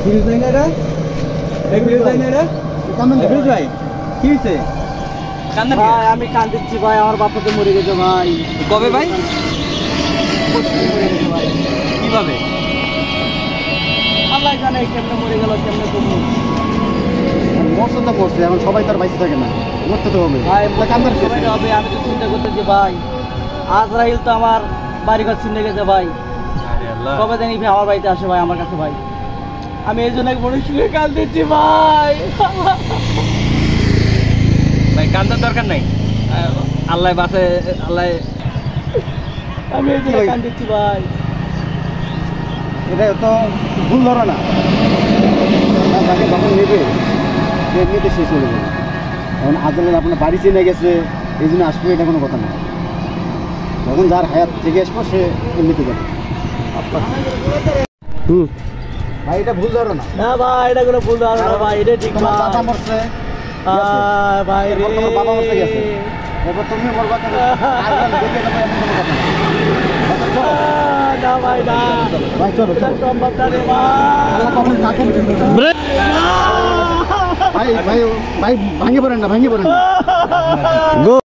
ফিরোজ ভাই না রে? এই ফিরোজ ভাই না রে? ফিরোজ ভাই কি হয়েছে? কান্দেন কেন? ভাই আমি কান্দিচ্ছি ভাই, আমার বাবা তো মরে গেছে ভাই। কবে ভাই? মরে গেছে ভাই। কিভাবে? আল্লাহ জানে কেমনে মরে গেল, কেমনে কমু। মরছে তো মরছে, এখন সবাই তার বাইসে থাকে না, মরতে তো হবে ভাই কান্দার শেষ মরে হবে, আমি তো চিন্তা করতেছি ভাই। আজরাইল তো আমার বাড়িঘর ছিনে গেছে ভাই। আরে আল্লাহ। কবে জানি ভাই আমার বাড়িতে আসে ভাই, আমার কাছে ভাই। আমি এই জন্য মনে শুনে কান্দিচ্ছি ভাই। ভাই কান্দার দরকার নাই, আল্লাহ বাসে, আল্লাহ। আমি এই জন্য কান্দিচ্ছি ভাই। এটা তো ভুল ধরো না, তাকে যখন নেবে সে এমনিতে শেষ হয়ে যাবে। এখন আজলের আপনার বাড়ি চিনে গেছে এই জন্য আসবে, এটা কোনো কথা না। যখন যার হায়াত থেকে আসবো সে এমনিতে যাবে। ভাই এটা ভুল ধরো না। না ভাই, এটা কোনো ভুল ধারণা না ভাই, এটা ঠিক তোমার ভাই। দাদা মরছে, ভাই রে, এরপর তোমার বাবা মরতে গেছে, এরপর তুমি মরবা, আর দেখে যাবে এমন কোনো কথা না। না ভাই না, ভাই চলো এটা চলো। সম্ভব না রে ভাই। আল্লাহ কখন থাকুন। ভাই ভাই ভাই ভাঙে পড়েন না, ভাঙে পড়েন না।